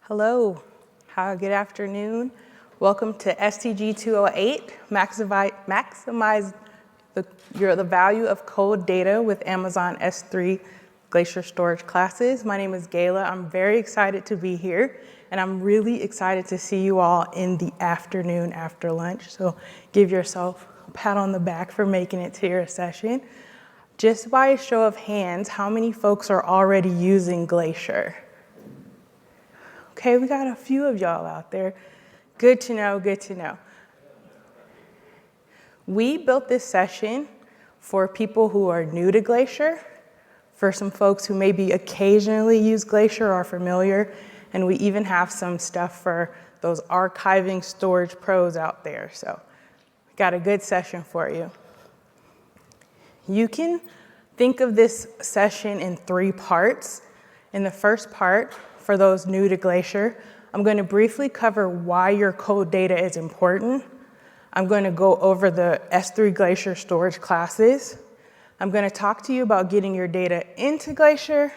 Hello, good afternoon. Welcome to STG208, maximize the value of cold data with Amazon S3 Glacier storage classes. My name is Gayla. I'm very excited to be here, and I'm really excited to see you all in the afternoon after lunch. So give yourself a pat on the back for making it to your session. Just by a show of hands, how many folks are already using Glacier? Okay, we got a few of y'all out there. Good to know, good to know. We built this session for people who are new to Glacier, for some folks who maybe occasionally use Glacier or are familiar, and we even have some stuff for those archiving storage pros out there. So we got a good session for you. You can think of this session in 3 parts. In the first part, for those new to Glacier, I'm going to briefly cover why your cold data is important. I'm going to go over the S3 Glacier storage classes. I'm going to talk to you about getting your data into Glacier,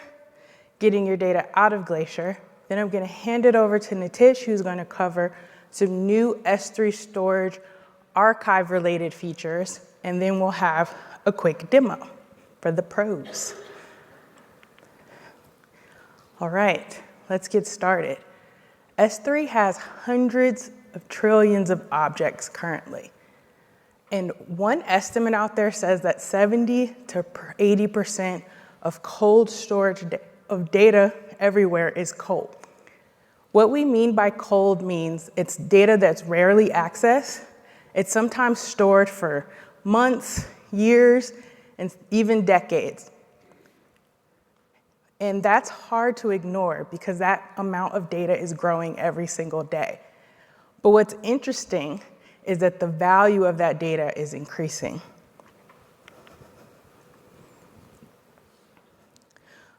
getting your data out of Glacier. Then I'm going to hand it over to Nitish, who's going to cover some new S3 storage archive-related features, and then we'll have a quick demo for the pros. All right. Let's get started. S3 has hundreds of trillions of objects currently. And one estimate out there says that 70 to 80% of cold storage of data everywhere is cold. What we mean by cold means it's data that's rarely accessed. It's sometimes stored for months, years, and even decades. And that's hard to ignore because that amount of data is growing every single day. But what's interesting is that the value of that data is increasing.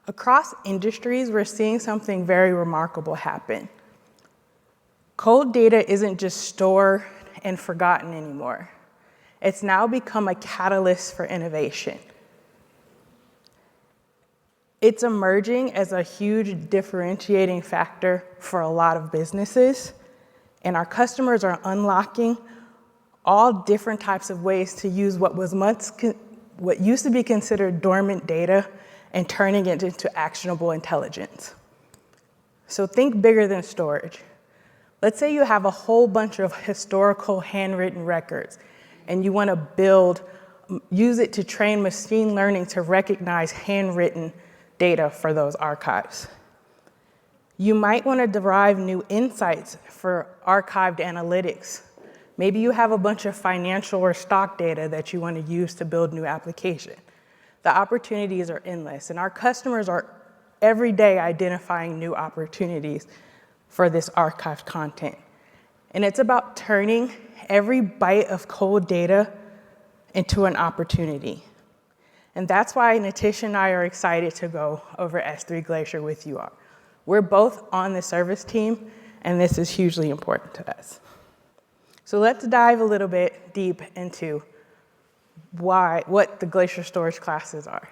Across industries, we're seeing something very remarkable happen. Cold data isn't just stored and forgotten anymore. It's now become a catalyst for innovation. It's emerging as a huge differentiating factor for a lot of businesses, and our customers are unlocking all different types of ways to use what used to be considered dormant data and turning it into actionable intelligence. So think bigger than storage. Let's say you have a whole bunch of historical handwritten records, and you want to use it to train machine learning to recognize handwritten data for those archives. You might want to derive new insights for archived analytics. Maybe you have a bunch of financial or stock data that you want to use to build new application. The opportunities are endless, and our customers are every day identifying new opportunities for this archived content. And it's about turning every byte of cold data into an opportunity. And that's why Nitish and I are excited to go over S3 Glacier with you all. We're both on the service team, and this is hugely important to us. So let's dive a little bit deep into what the Glacier storage classes are.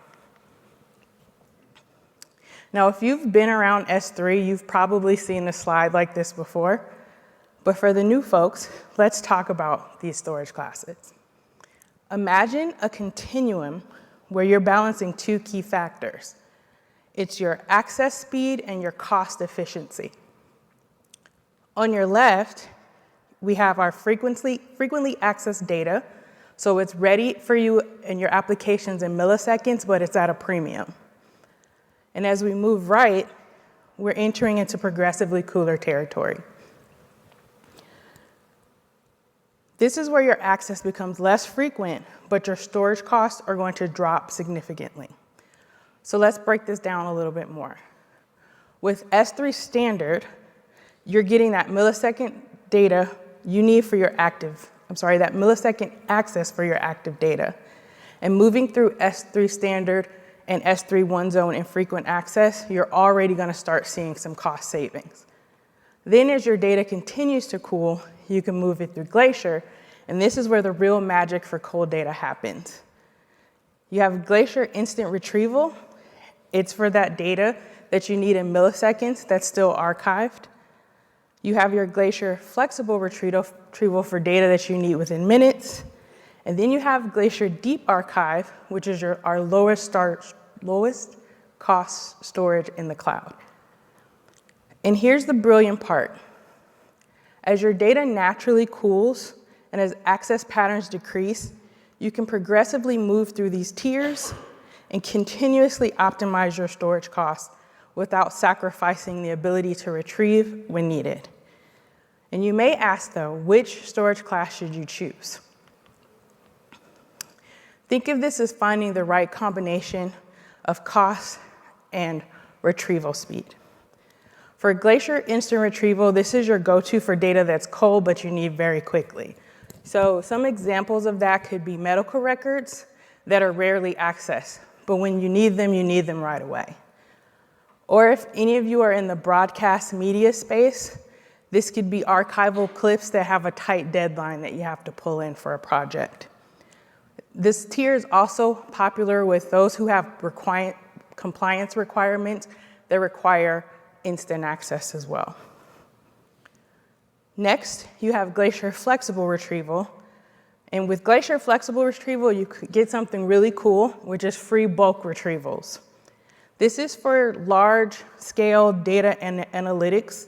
Now, if you've been around S3, you've probably seen a slide like this before. But for the new folks, let's talk about these storage classes. Imagine a continuum where you're balancing 2 key factors. It's your access speed and your cost efficiency. On your left, we have our frequently accessed data, so it's ready for you and your applications in milliseconds, but it's at a premium. And as we move right, we're entering into progressively cooler territory. This is where your access becomes less frequent, but your storage costs are going to drop significantly. So let's break this down a little bit more. With S3 Standard, you're getting that millisecond data you need for that millisecond access for your active data. And moving through S3 Standard and S3 One Zone and frequent access, you're already going to start seeing some cost savings. Then as your data continues to cool, you can move it through Glacier, and this is where the real magic for cold data happens. You have Glacier Instant Retrieval. It's for that data that you need in milliseconds that's still archived. You have your Glacier flexible retrieval for data that you need within minutes. And then you have Glacier Deep Archive, which is our lowest cost storage in the cloud. And here's the brilliant part. As your data naturally cools and as access patterns decrease, you can progressively move through these tiers and continuously optimize your storage costs without sacrificing the ability to retrieve when needed. And you may ask, though, which storage class should you choose? Think of this as finding the right combination of cost and retrieval speed. For Glacier Instant Retrieval, this is your go-to for data that's cold but you need very quickly. So some examples of that could be medical records that are rarely accessed, but when you need them right away. Or if any of you are in the broadcast media space, this could be archival clips that have a tight deadline that you have to pull in for a project. This tier is also popular with those who have compliance requirements that require instant access as well. Next, you have Glacier Flexible Retrieval. And with Glacier Flexible Retrieval, you could get something really cool, which is free bulk retrievals. This is for large-scale data and analytics,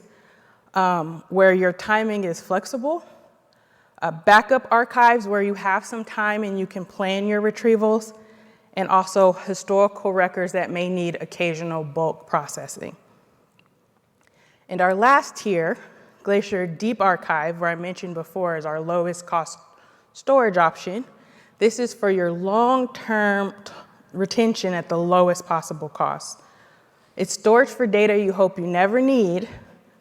where your timing is flexible. Backup archives, where you have some time and you can plan your retrievals. And also historical records that may need occasional bulk processing. And our last tier, Glacier Deep Archive, where I mentioned before, is our lowest cost storage option. This is for your long-term retention at the lowest possible cost. It's storage for data you hope you never need,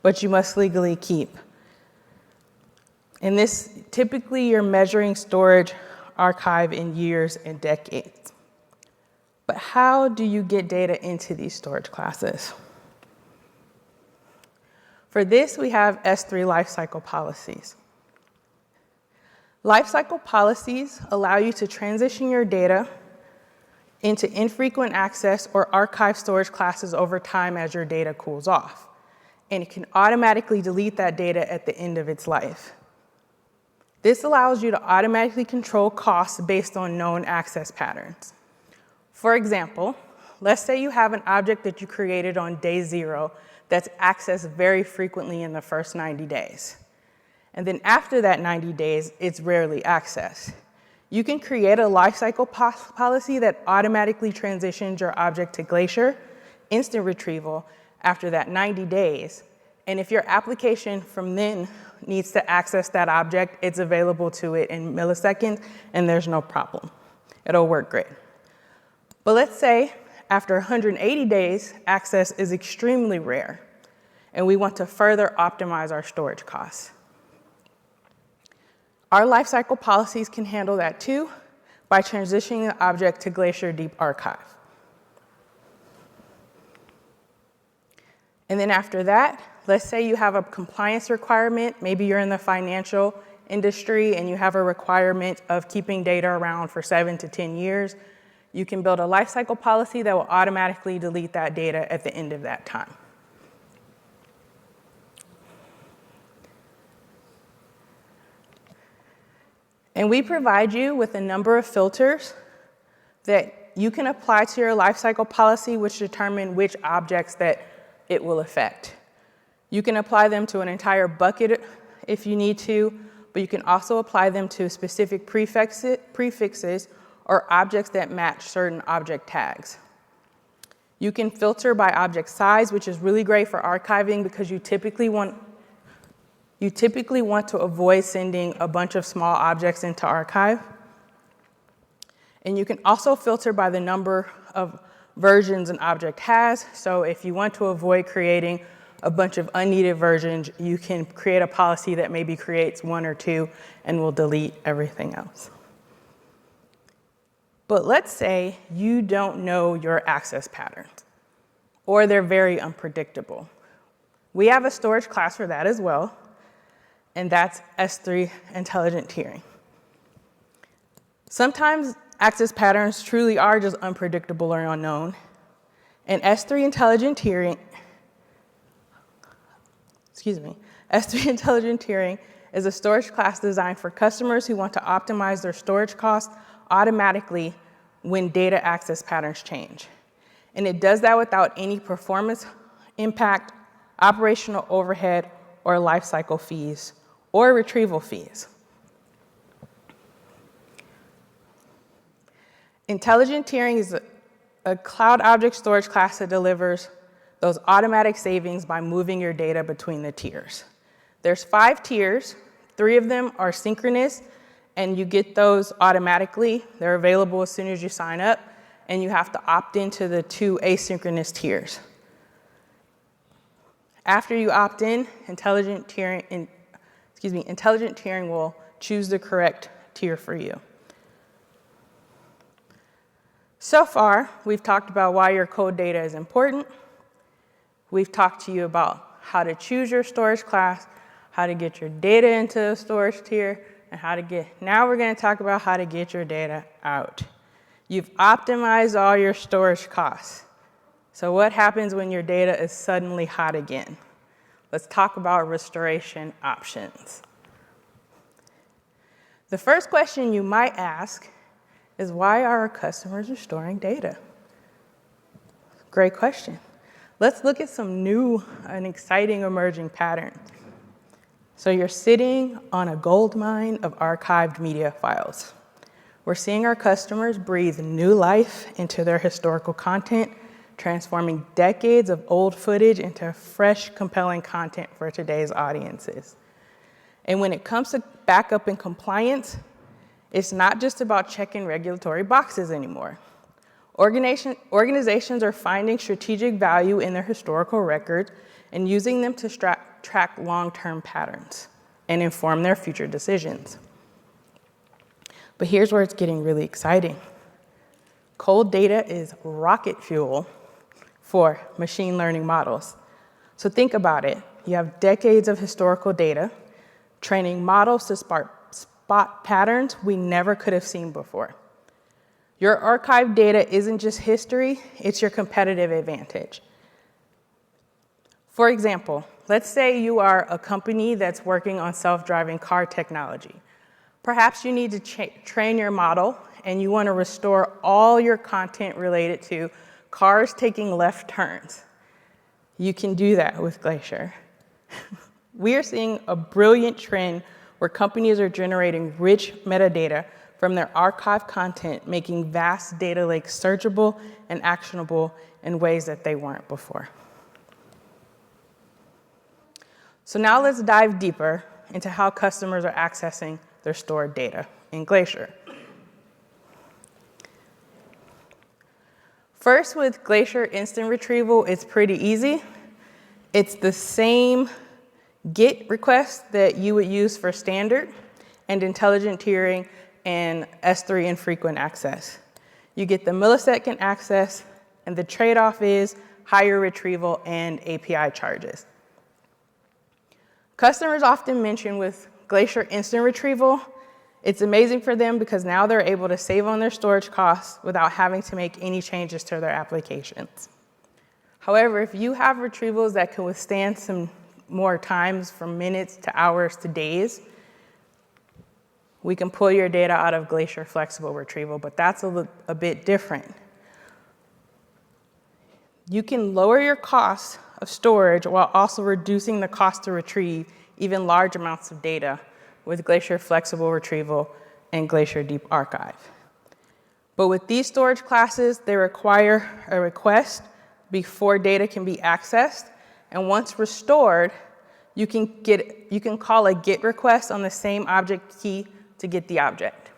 but you must legally keep. And this, typically you're measuring storage archive in years and decades. But how do you get data into these storage classes? For this, we have S3 lifecycle policies. Lifecycle policies allow you to transition your data into infrequent access or archive storage classes over time as your data cools off. And it can automatically delete that data at the end of its life. This allows you to automatically control costs based on known access patterns. For example, let's say you have an object that you created on day 0 that's accessed very frequently in the first 90 days. And then after that 90 days, it's rarely accessed. You can create a lifecycle policy that automatically transitions your object to Glacier Instant Retrieval after that 90 days. And if your application from then needs to access that object, it's available to it in milliseconds, and there's no problem. It'll work great. But let's say after 180 days, access is extremely rare, and we want to further optimize our storage costs. Our lifecycle policies can handle that too by transitioning the object to Glacier Deep Archive. And then after that, let's say you have a compliance requirement. Maybe you're in the financial industry and you have a requirement of keeping data around for 7 to 10 years. You can build a lifecycle policy that will automatically delete that data at the end of that time. And we provide you with a number of filters that you can apply to your lifecycle policy, which determine which objects that it will affect. You can apply them to an entire bucket if you need to, but you can also apply them to specific prefixes or objects that match certain object tags. You can filter by object size, which is really great for archiving because you typically want to avoid sending a bunch of small objects into archive. And you can also filter by the number of versions an object has. So if you want to avoid creating a bunch of unneeded versions, you can create a policy that maybe creates 1 or 2 and will delete everything else. But let's say you don't know your access patterns, or they're very unpredictable. We have a storage class for that as well, and that's S3 intelligent tiering. Sometimes access patterns truly are just unpredictable or unknown, and S3 intelligent tiering, S3 Intelligent Tiering is a storage class designed for customers who want to optimize their storage costs automatically when data access patterns change. And it does that without any performance impact, operational overhead, or lifecycle fees, or retrieval fees. Intelligent tiering is a cloud object storage class that delivers those automatic savings by moving your data between the tiers. There's 5 tiers, 3 of them are synchronous, and you get those automatically. They're available as soon as you sign up, and you have to opt into the 2 asynchronous tiers. After you opt in, Intelligent tiering will choose the correct tier for you. So far, we've talked about why your code data is important. We've talked to you about how to choose your storage class, how to get your data into the storage tier, and now we're going to talk about how to get your data out. You've optimized all your storage costs. So what happens when your data is suddenly hot again? Let's talk about restoration options. The first question you might ask is, why are our customers restoring data? Great question. Let's look at some new and exciting emerging patterns. So you're sitting on a gold mine of archived media files. We're seeing our customers breathe new life into their historical content, transforming decades of old footage into fresh, compelling content for today's audiences. And when it comes to backup and compliance, it's not just about checking regulatory boxes anymore. Organizations are finding strategic value in their historical records and using them to track long-term patterns and inform their future decisions. But here's where it's getting really exciting. Cold data is rocket fuel for machine learning models. So think about it. You have decades of historical data, training models to spot patterns we never could have seen before. Your archived data isn't just history, it's your competitive advantage. For example, let's say you are a company that's working on self-driving car technology. Perhaps you need to train your model and you want to restore all your content related to cars taking left turns. You can do that with Glacier. We are seeing a brilliant trend where companies are generating rich metadata from their archived content, making vast data lakes searchable and actionable in ways that they weren't before. So now let's dive deeper into how customers are accessing their stored data in Glacier. First, with Glacier Instant Retrieval, it's pretty easy. It's the same GET request that you would use for standard and intelligent tiering and S3 infrequent access. You get the millisecond access, and the trade-off is higher retrieval and API charges. Customers often mention with Glacier Instant Retrieval, it's amazing for them because now they're able to save on their storage costs without having to make any changes to their applications. However, if you have retrievals that can withstand some more times from minutes to hours to days, we can pull your data out of Glacier Flexible Retrieval, but that's a bit different. You can lower your cost of storage while also reducing the cost to retrieve even large amounts of data with Glacier Flexible Retrieval and Glacier Deep Archive. But with these storage classes, they require a request before data can be accessed, and once restored, you can call a GET request on the same object key to get the object.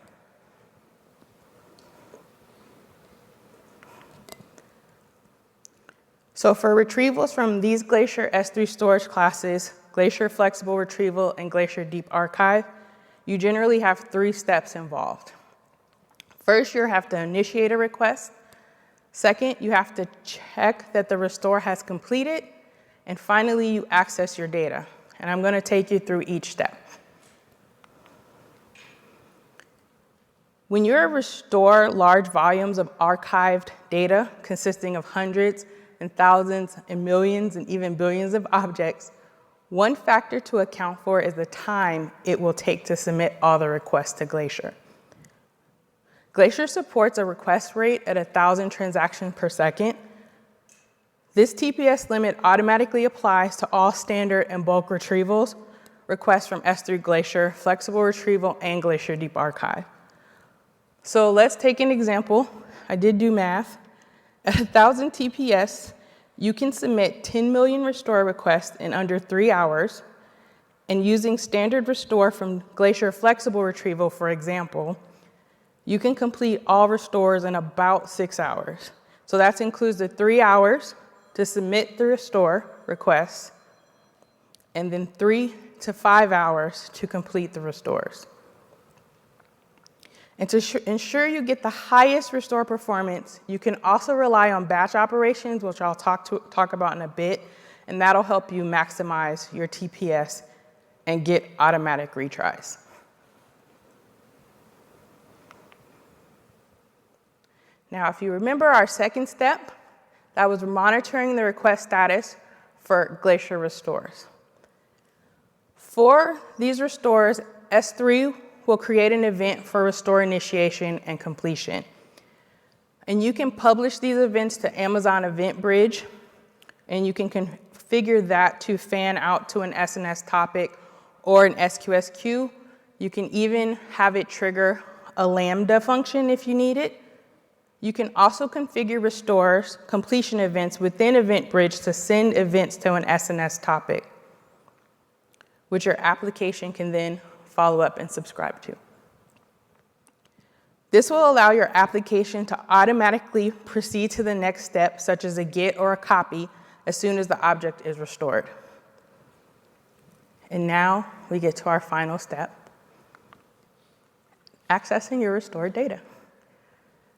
So for retrievals from these Glacier S3 storage classes, Glacier Flexible Retrieval and Glacier Deep Archive, you generally have 3 steps involved. First, you have to initiate a request. Second, you have to check that the restore has completed. And finally, you access your data. And I'm going to take you through each step. When you restore large volumes of archived data consisting of hundreds and thousands and millions and even billions of objects, One factor to account for is the time it will take to submit all the requests to Glacier. Glacier supports a request rate at 1,000 transactions per second. This TPS limit automatically applies to all standard and bulk retrievals, requests from S3 Glacier, Flexible Retrieval, and Glacier Deep Archive. So let's take an example. I did do math. At 1,000 TPS, you can submit 10 million restore requests in under 3 hours, and using standard restore from Glacier Flexible Retrieval, for example, you can complete all restores in about 6 hours. So that includes the 3 hours to submit the restore requests, and then 3 to 5 hours to complete the restores. And to ensure you get the highest restore performance, you can also rely on batch operations, which I'll talk about in a bit, and that'll help you maximize your TPS and get automatic retries. Now, if you remember our second step, that was monitoring the request status for Glacier restores. For these restores, S3 will create an event for restore initiation and completion. And you can publish these events to Amazon Event Bridge, and you can configure that to fan out to an SNS topic or an SQS queue. You can even have it trigger a Lambda function if you need it. You can also configure restores completion events within Event Bridge to send events to an SNS topic, which your application can then follow up and subscribe to. This will allow your application to automatically proceed to the next step, such as a get or a copy, as soon as the object is restored. And now we get to our final step, accessing your restored data.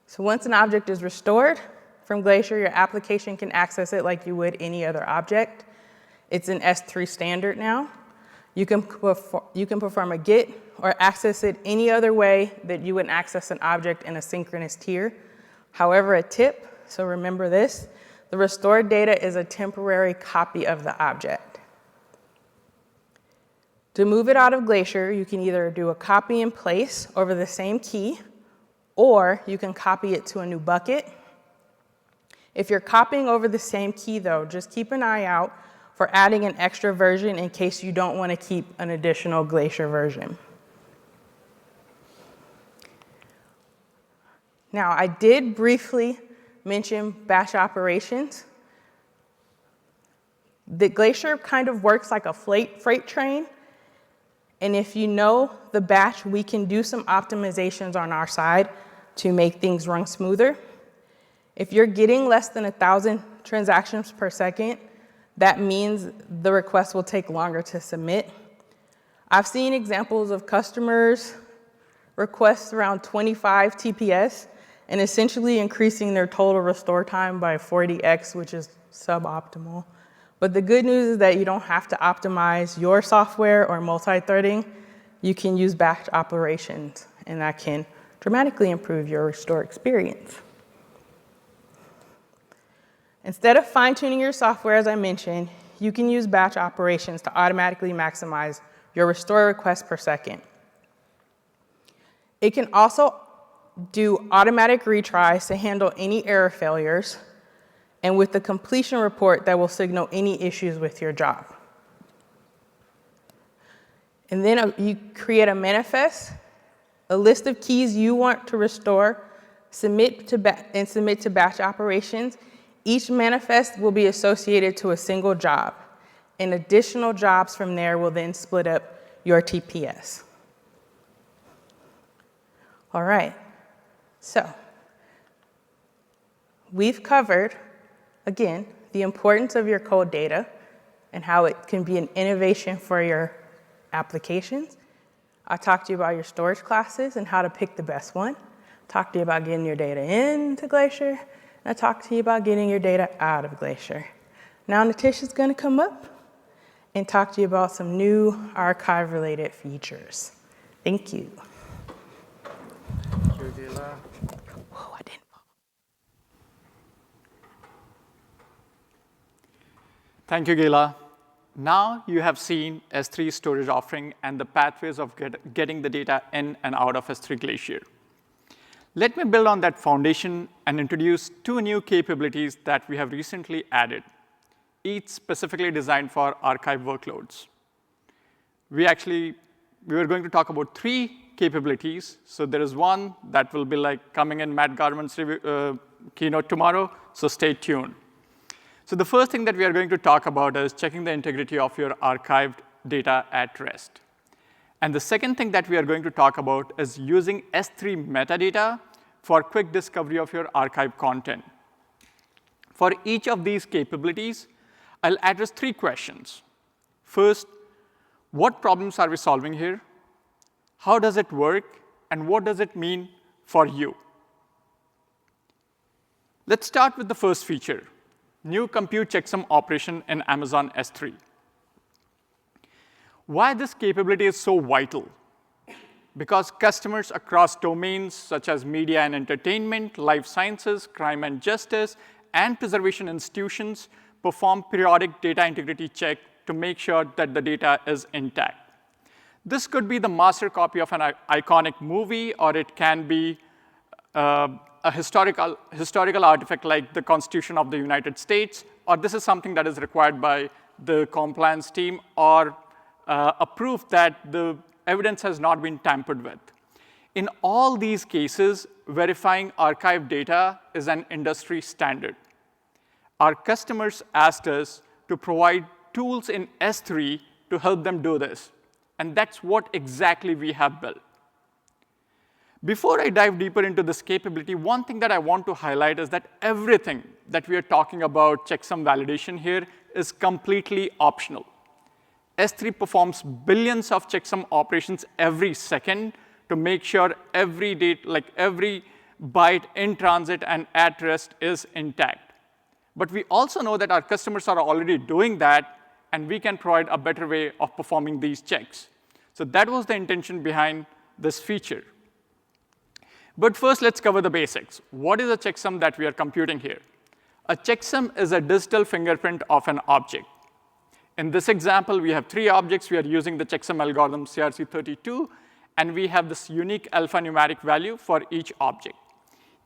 So once an object is restored from Glacier, your application can access it like you would any other object. It's an S3 standard now. You can perform a get or access it any other way that you would access an object in a synchronous tier. However, a tip, so remember this, the restored data is a temporary copy of the object. To move it out of Glacier, you can either do a copy in place over the same key, or you can copy it to a new bucket. If you're copying over the same key, though, just keep an eye out for adding an extra version in case you don't want to keep an additional Glacier version. Now, I did briefly mention batch operations. The Glacier kind of works like a freight train, and if you know the batch, we can do some optimizations on our side to make things run smoother. If you're getting less than 1,000 transactions per second, that means the request will take longer to submit. I've seen examples of customers request around 25 TPS and essentially increasing their total restore time by 40x, which is suboptimal. But the good news is that you don't have to optimize your software or multi-threading. You can use batch operations, and that can dramatically improve your restore experience. Instead of fine-tuning your software, as I mentioned, you can use batch operations to automatically maximize your restore requests per second. It can also do automatic retries to handle any error failures, and with the completion report that will signal any issues with your job. And then you create a manifest, a list of keys you want to restore, submit to batch operations. Each manifest will be associated to a single job, and additional jobs from there will then split up your TPS. All right, so we've covered, again, the importance of your code data and how it can be an innovation for your applications. I talked to you about your storage classes and how to pick the best one. Talked to you about getting your data into Glacier. And I talked to you about getting your data out of Glacier. Now Natisha's going to come up and talk to you about some new archive-related features. Thank you. Thank you, Gila. Whoa, I didn't fall. Thank you, Gila. Now you have seen S3 storage offering and the pathways of getting the data in and out of S3 Glacier. Let me build on that foundation and introduce two new capabilities that we have recently added, each specifically designed for archive workloads. We were going to talk about three capabilities. So there is one that will be like coming in Matt Garman's keynote tomorrow, so stay tuned. So the first thing that we are going to talk about is checking the integrity of your archived data at rest. And the second thing that we are going to talk about is using S3 metadata for quick discovery of your archive content. For each of these capabilities, I'll address three questions. First, what problems are we solving here? How does it work? And what does it mean for you? Let's start with the first feature, new compute checksum operation in Amazon S3. Why this capability is so vital? Because customers across domains such as media and entertainment, life sciences, crime and justice, and preservation institutions perform periodic data integrity check to make sure that the data is intact. This could be the master copy of an iconic movie, or it can be a historical artifact like the Constitution of the United States, or this is something that is required by the compliance team, or a proof that the evidence has not been tampered with. In all these cases, verifying archive data is an industry standard. Our customers asked us to provide tools in S3 to help them do this. And that's what exactly we have built. Before I dive deeper into this capability, one thing that I want to highlight is that everything that we are talking about checksum validation here is completely optional. S3 performs billions of checksum operations every second to make sure every byte in transit and at rest is intact. But we also know that our customers are already doing that, and we can provide a better way of performing these checks. So that was the intention behind this feature. But first, let's cover the basics. What is a checksum that we are computing here? A checksum is a digital fingerprint of an object. In this example, we have three objects. We are using the checksum algorithm CRC32, and we have this unique alphanumeric value for each object.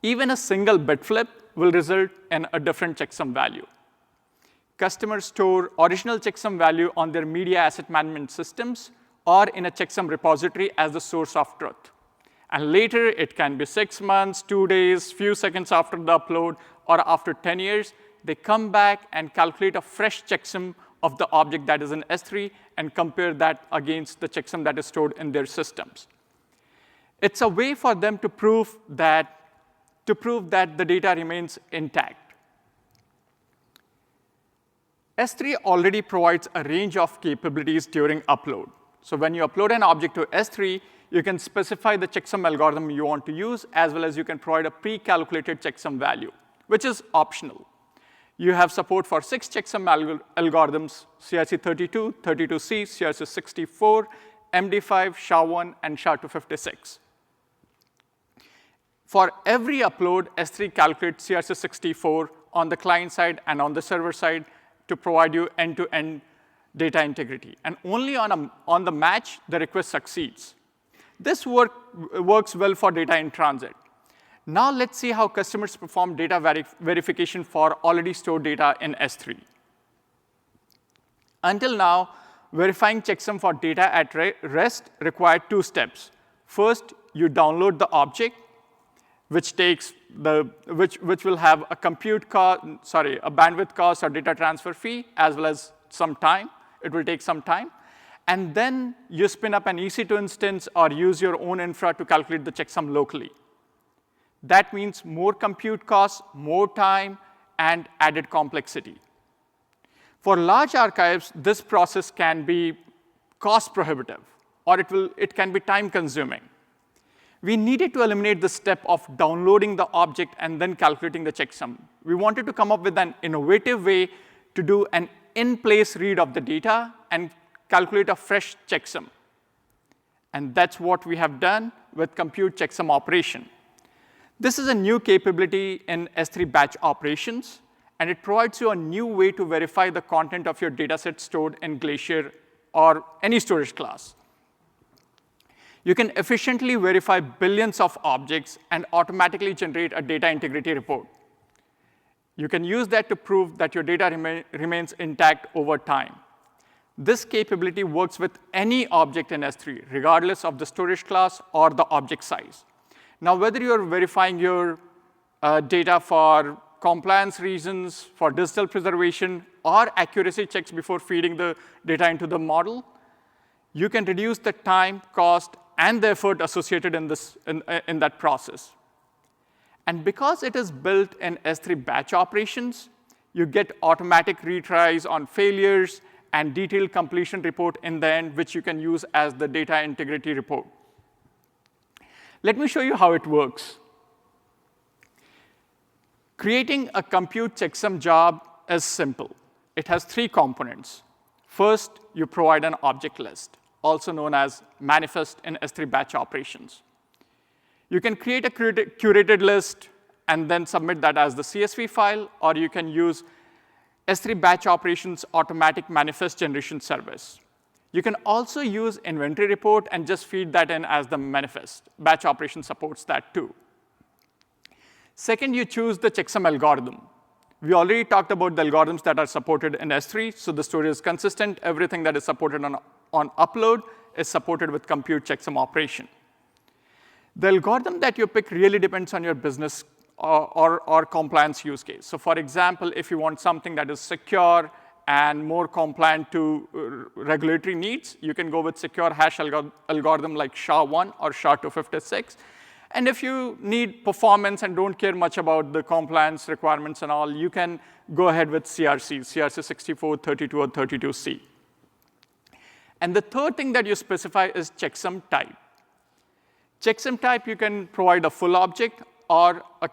Even a single bit flip will result in a different checksum value. Customers store original checksum value on their media asset management systems or in a checksum repository as the source of truth. And later, it can be 6 months, 2 days, few seconds after the upload, or after 10 years, they come back and calculate a fresh checksum of the object that is in S3 and compare that against the checksum that is stored in their systems. It's a way for them to prove that the data remains intact. S3 already provides a range of capabilities during upload. So when you upload an object to S3, you can specify the checksum algorithm you want to use, as well as you can provide a pre-calculated checksum value, which is optional. You have support for 6 checksum algorithms, CRC32, 32C, CRC64, MD5, SHA-1, and SHA-256. For every upload, S3 calculates CRC64 on the client side and on the server side to provide you end-to-end data integrity. And only on the match, the request succeeds. This works well for data in transit. Now let's see how customers perform data verification for already stored data in S3. Until now, verifying checksum for data at rest required 2 steps. First, you download the object, which will have a bandwidth cost or data transfer fee, as well as some time. It will take some time. And then you spin up an EC2 instance or use your own infra to calculate the checksum locally. That means more compute costs, more time, and added complexity. For large archives, this process can be cost prohibitive, or it can be time consuming. We needed to eliminate the step of downloading the object and then calculating the checksum. We wanted to come up with an innovative way to do an in-place read of the data and calculate a fresh checksum. And that's what we have done with compute checksum operation. This is a new capability in S3 batch operations, And it provides you a new way to verify the content of your dataset stored in Glacier or any storage class. You can efficiently verify billions of objects and automatically generate a data integrity report. You can use that to prove that your data remains intact over time. This capability works with any object in S3, regardless of the storage class or the object size. Now, whether you're verifying your data for compliance reasons, for digital preservation, or accuracy checks before feeding the data into the model, you can reduce the time, cost, and the effort associated in that process. And because it is built in S3 batch operations, you get automatic retries on failures and detailed completion report in the end, which you can use as the data integrity report. Let me show you how it works. Creating a compute checksum job is simple. It has 3 components. First, you provide an object list, also known as manifest in S3 batch operations. You can create a curated list and then submit that as the CSV file, or you can use S3 batch operations automatic manifest generation service. You can also use inventory report and just feed that in as the manifest. Batch operation supports that too. Second, you choose the checksum algorithm. We already talked about the algorithms that are supported in S3, so the story is consistent. Everything that is supported on upload is supported with compute checksum operation. The algorithm that you pick really depends on your business or compliance use case. So for example, if you want something that is secure and more compliant to regulatory needs, you can go with secure hash algorithm like SHA-1 or SHA-256. And if you need performance and don't care much about the compliance requirements and all, you can go ahead with CRC 64, 32, or 32C. And the third thing that you specify is checksum type. Checksum type, you can provide a full object or a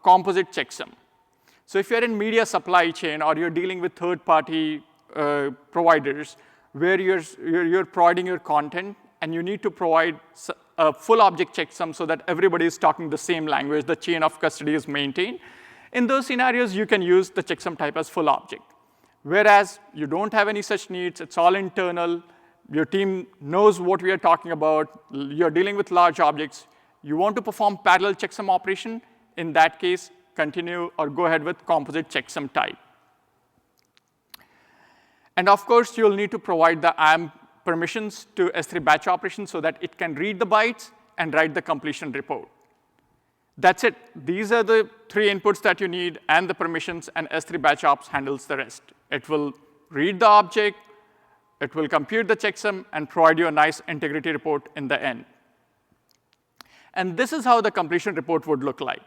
composite checksum. So if you're in media supply chain or you're dealing with third-party providers where you're providing your content and you need to provide a full object checksum so that everybody is talking the same language, the chain of custody is maintained, in those scenarios, you can use the checksum type as full object. Whereas you don't have any such needs, it's all internal, your team knows what we are talking about, you're dealing with large objects, you want to perform parallel checksum operation, in that case, continue or go ahead with composite checksum type. And of course, you'll need to provide the IAM permissions to S3 batch operations so that it can read the bytes and write the completion report. That's it. These are the 3 inputs that you need and the permissions, and S3 batch ops handles the rest. It will read the object, it will compute the checksum, and provide you a nice integrity report in the end. And this is how the completion report would look like.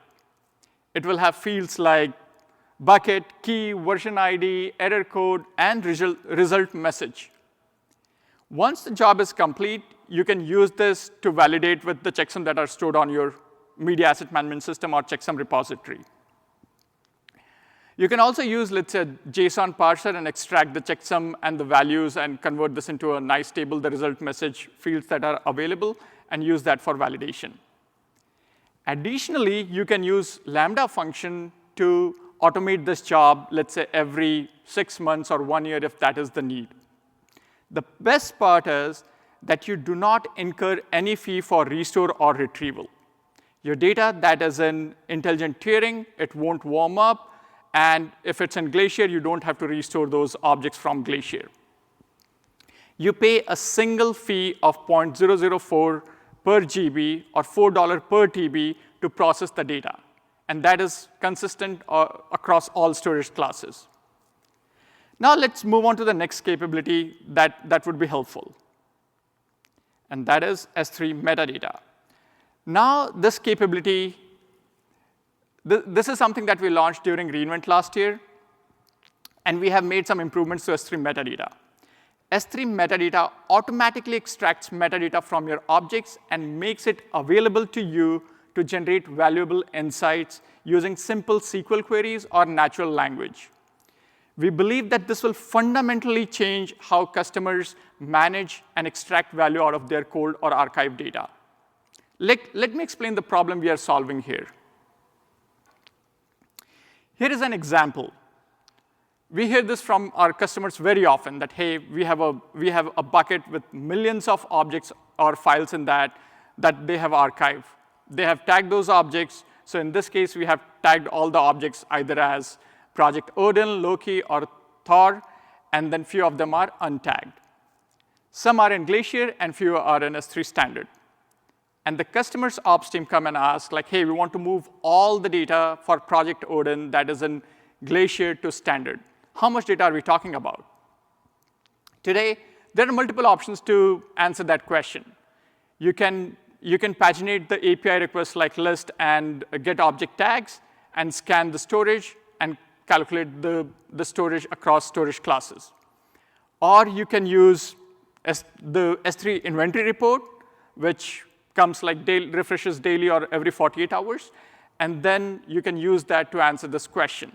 It will have fields like bucket, key, version ID, error code, and result message. Once the job is complete, you can use this to validate with the checksum that are stored on your media asset management system or checksum repository. You can also use, let's say, a JSON parser and extract the checksum and the values and convert this into a nice table, the result message fields that are available, and use that for validation. Additionally, you can use Lambda function to automate this job, let's say, every 6 months or 1 year if that is the need. The best part is that you do not incur any fee for restore or retrieval. Your data that is in intelligent tiering, it won't warm up. And if it's in Glacier, you don't have to restore those objects from Glacier. You pay a single fee of 0.004 per GB or $4 per TB to process the data. And that is consistent across all storage classes. Now let's move on to the next capability that would be helpful. And that is S3 metadata. Now this capability, this is something that we launched during reInvent last year. And we have made some improvements to S3 metadata. S3 metadata automatically extracts metadata from your objects and makes it available to you to generate valuable insights using simple SQL queries or natural language. We believe that this will fundamentally change how customers manage and extract value out of their cold or archive data. Let me explain the problem we are solving here. Here is an example. We hear this from our customers very often, that, hey, we have a bucket with millions of objects or files in that they have archived. They have tagged those objects. So in this case, we have tagged all the objects either as Project Odin, Loki, or Thor, and then few of them are untagged. Some are in Glacier, and few are in S3 standard. And the customer's ops team come and ask, like, hey, we want to move all the data for Project Odin that is in Glacier to standard. How much data are we talking about? Today, there are multiple options to answer that question. You can paginate the API requests like list and get object tags and scan the storage and calculate the storage across storage classes. Or you can use the S3 inventory report, which comes like refreshes daily or every 48 hours. And then you can use that to answer this question.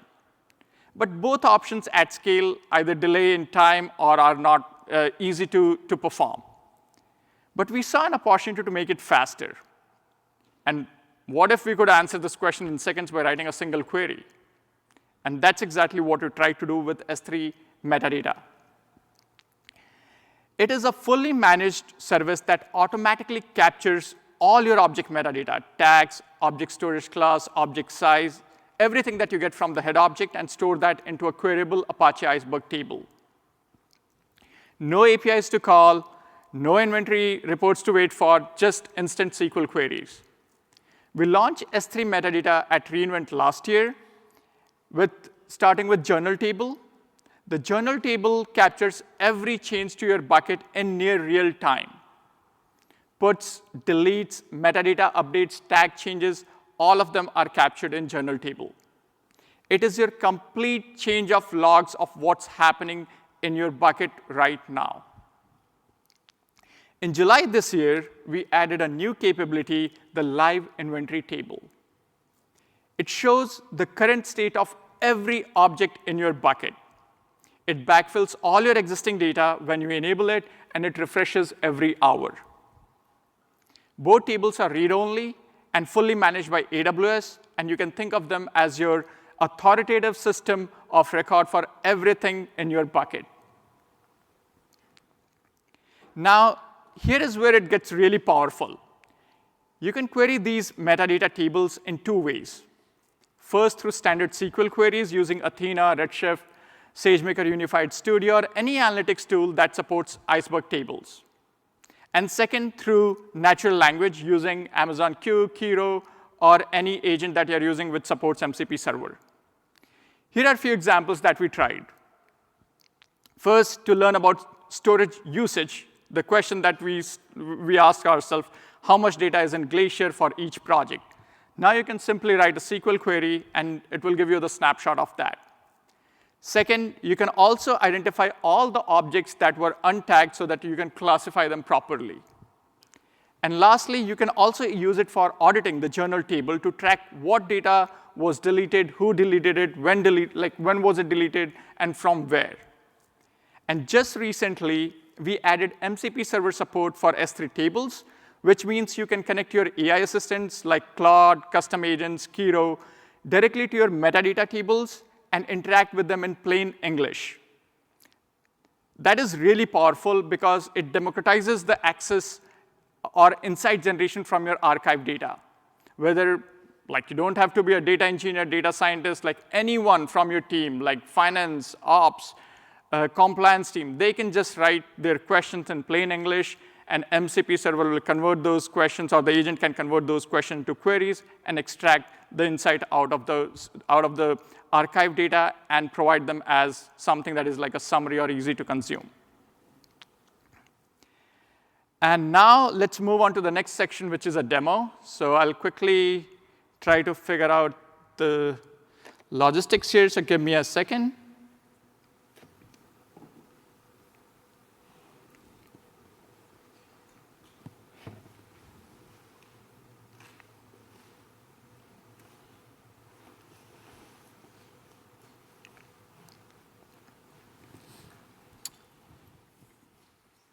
But both options at scale either delay in time or are not easy to perform. But we saw an opportunity to make it faster. And what if we could answer this question in seconds by writing a single query? And that's exactly what we tried to do with S3 metadata. It is a fully managed service that automatically captures all your object metadata, tags, object storage class, object size, everything that you get from the head object, and store that into a queryable Apache Iceberg table. No APIs to call, no inventory reports to wait for, just instant SQL queries. We launched S3 metadata at reInvent last year, starting with journal table. The journal table captures every change to your bucket in near real time. Puts, deletes, metadata updates, tag changes, all of them are captured in journal table. It is your complete change of logs of what's happening in your bucket right now. In July this year, we added a new capability, the live inventory table. It shows the current state of every object in your bucket. It backfills all your existing data when you enable it, and it refreshes every hour. Both tables are read-only and fully managed by AWS, and you can think of them as your authoritative system of record for everything in your bucket. Now, here is where it gets really powerful. You can query these metadata tables in two ways. First, through standard SQL queries using Athena, Redshift, SageMaker Unified Studio, or any analytics tool that supports Iceberg tables. And second, through natural language using Amazon Q, Kiro, or any agent that you're using which supports MCP server. Here are a few examples that we tried. First, to learn about storage usage, the question that we ask ourselves, how much data is in Glacier for each project? Now you can simply write a SQL query, and it will give you the snapshot of that. Second, you can also identify all the objects that were untagged so that you can classify them properly. And lastly, you can also use it for auditing the journal table to track what data was deleted, who deleted it, when was it deleted, and from where. And just recently, we added MCP server support for S3 tables, which means you can connect your AI assistants like Claude, custom agents, Kiro, directly to your metadata tables and interact with them in plain English. That is really powerful because it democratizes the access or insight generation from your archive data. Whether you don't have to be a data engineer, data scientist, like anyone from your team, like finance, ops, compliance team, they can just write their questions in plain English, and MCP server will convert those questions, or the agent can convert those questions to queries and extract the insight out of the archive data and provide them as something that is like a summary or easy to consume. And now let's move on to the next section, which is a demo. So I'll quickly try to figure out the logistics here, so give me a second.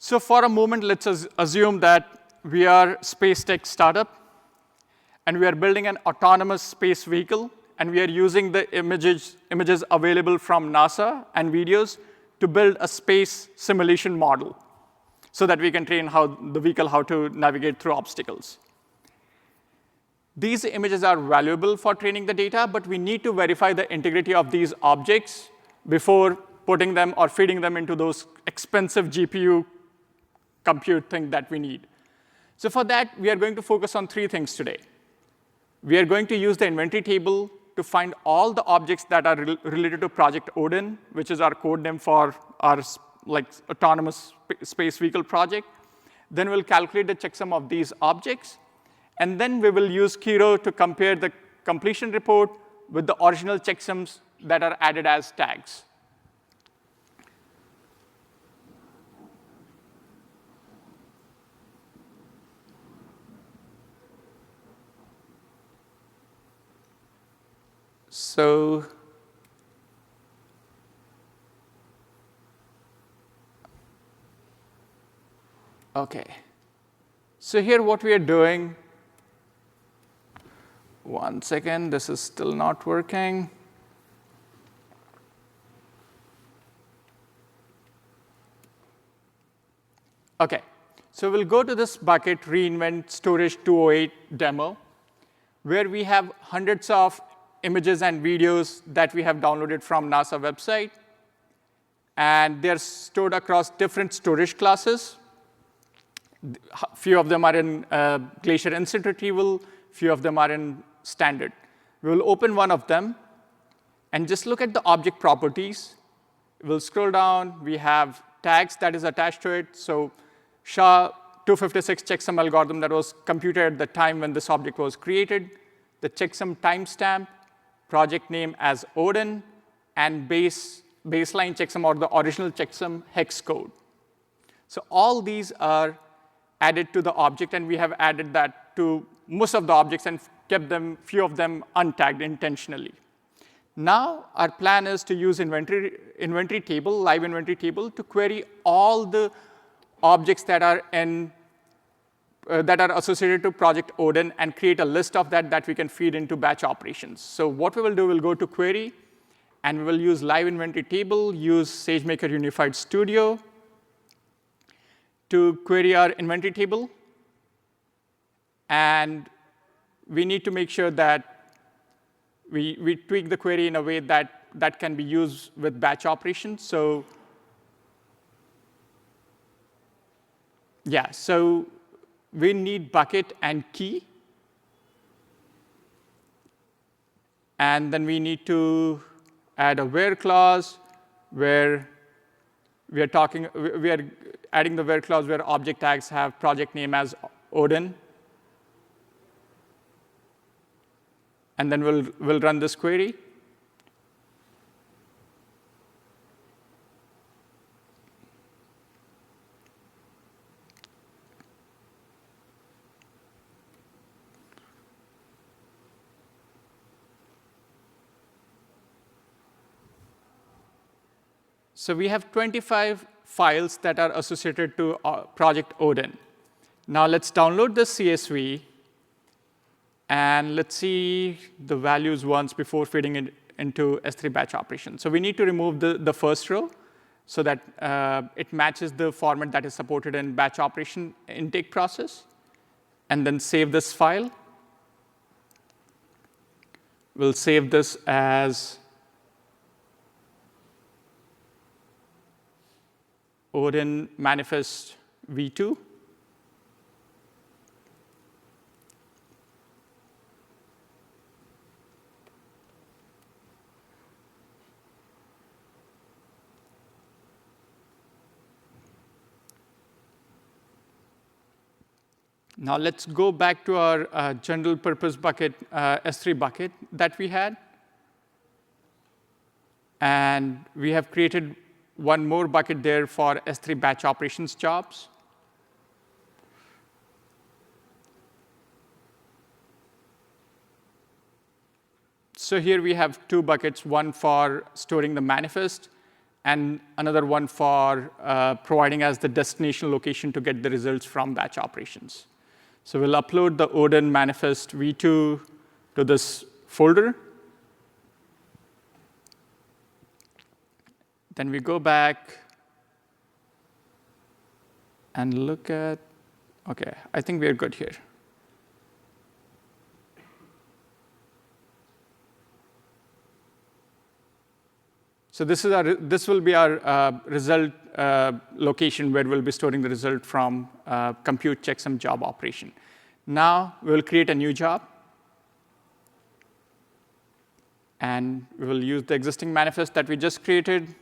So for a moment, let's assume that we are a space tech startup, and we are building an autonomous space vehicle, and we are using the images available from NASA and videos to build a space simulation model so that we can train the vehicle how to navigate through obstacles. These images are valuable for training the data, but we need to verify the integrity of these objects before putting them or feeding them into those expensive GPU compute thing that we need. So for that, we are going to focus on 3 things today. We are going to use the inventory table to find all the objects that are related to Project Odin, which is our code name for our autonomous space vehicle project. Then we'll calculate the checksum of these objects. And then we will use Kiro to compare the completion report with the original checksums that are added as tags. So OK. So here what we are doing, one second, this is still not working. OK. So we'll go to this bucket, reinvent STG208 demo, where we have hundreds of images and videos that we have downloaded from NASA website. And they're stored across different storage classes. A few of them are in Glacier Instant Retrieval. Few of them are in Standard. We will open one of them and just look at the object properties. We'll scroll down. We have tags that is attached to it. So SHA-256 checksum algorithm that was computed at the time when this object was created, the checksum timestamp, project name as Odin, and baseline checksum or the original checksum hex code. So all these are added to the object, and we have added that to most of the objects and kept few of them untagged intentionally. Now our plan is to use inventory table, live inventory table, to query all the objects that are associated to Project Odin and create a list of that we can feed into batch operations. So what we will do, we'll go to query, and we will use live inventory table, use SageMaker Unified Studio to query our inventory table. And we need to make sure that we tweak the query in a way that can be used with batch operations. So yeah, so we need bucket and key. And then we need to add a where clause where we are adding the where clause where object tags have project name as Odin. And then we'll run this query. So we have 25 files that are associated to Project Odin. Now let's download the CSV, and let's see the values once before feeding it into S3 batch operations. So we need to remove the first row so that it matches the format that is supported in batch operation intake process, and then save this file. We'll save this as Odin manifest v2. Now let's go back to our general purpose bucket, S3 bucket that we had. And we have created one more bucket there for S3 batch operations jobs. So here we have two buckets, one for storing the manifest and another one for providing us the destination location to get the results from batch operations. So we'll upload the Odin manifest v2 to this folder. Then we go back and look at, OK, I think we're good here. So this will be our result location where we'll be storing the result from compute checksum job operation. Now we'll create a new job. And we will use the existing manifest that we just created,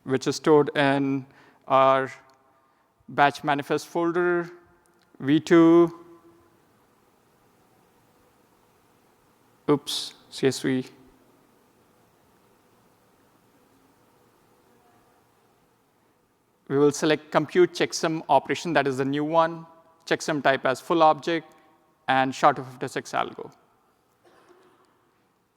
which is stored in our batch manifest folder, v2, oops, CSV. We will select compute checksum operation, that is the new one, checksum type as full object, and SHA-256 algo.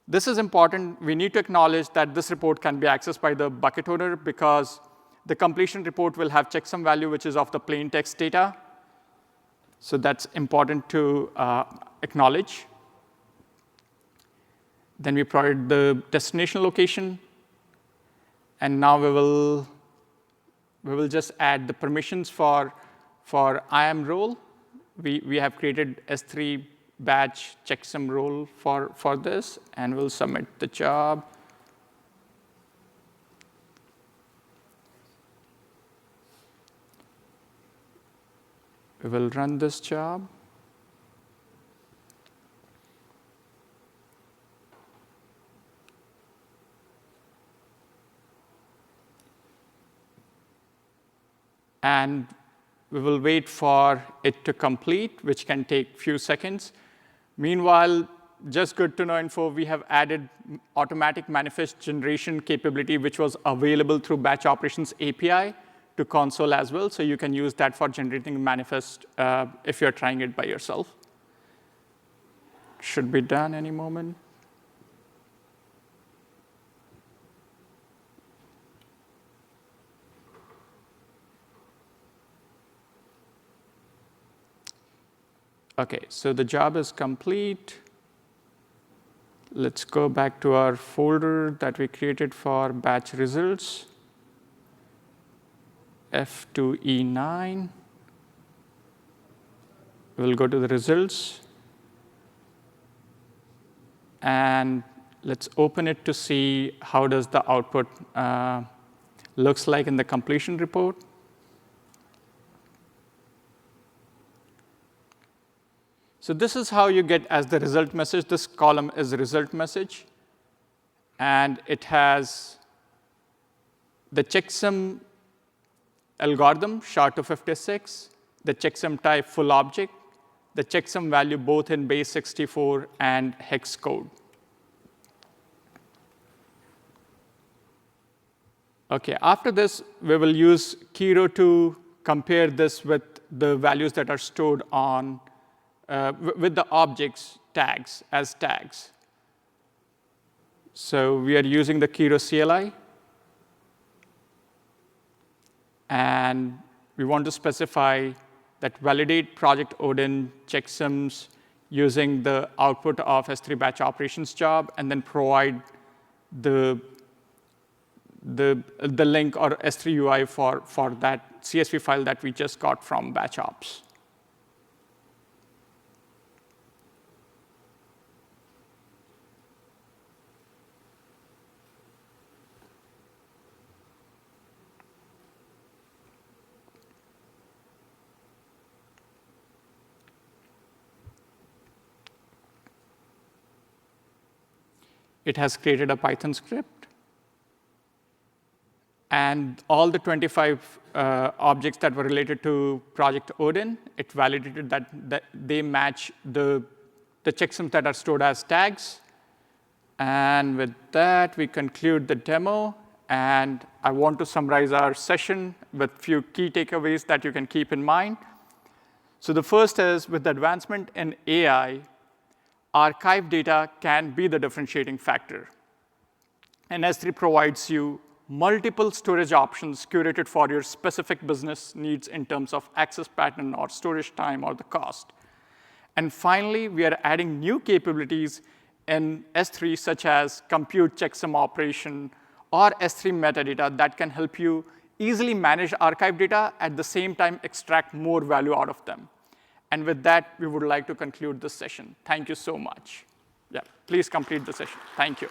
This is important. We need to acknowledge that this report can be accessed by the bucket owner because the completion report will have checksum value, which is of the plain text data. So that's important to acknowledge. Then we provide the destination location. And now we will just add the permissions for IAM role. We have created S3 batch checksum role for this, and we'll submit the job. We will run this job. And we will wait for it to complete, which can take a few seconds. Meanwhile, just good to know info, we have added automatic manifest generation capability, which was available through Batch Operations API to console as well. So you can use that for generating manifest if you're trying it by yourself. Should be done any moment. OK, so the job is complete. Let's go back to our folder that we created for batch results, F2E9. We'll go to the results. And let's open it to see how does the output looks like in the completion report. So this is how you get as the result message. This column is the result message. And it has the checksum algorithm, SHA-256, the checksum type full object, the checksum value both in base 64 and hex code. OK, after this, we will use Kiro to compare this with the values that are stored on with the objects tags as tags. So we are using the Kiro CLI. And we want to specify that validate project Odin checksums using the output of S3 batch operations job, and then provide the link or S3 UI for that CSV file that we just got from batch ops. It has created a Python script. And all the 25 objects that were related to Project Odin, it validated that they match the checksums that are stored as tags. And with that, we conclude the demo. And I want to summarize our session with a few key takeaways that you can keep in mind. So the first is, with the advancement in AI, archive data can be the differentiating factor. And S3 provides you multiple storage options curated for your specific business needs in terms of access pattern or storage time or the cost. And finally, we are adding new capabilities in S3, such as compute checksum operation or S3 metadata that can help you easily manage archive data, at the same time extract more value out of them. And with that, we would like to conclude this session. Thank you so much. Yeah, please complete the session. Thank you.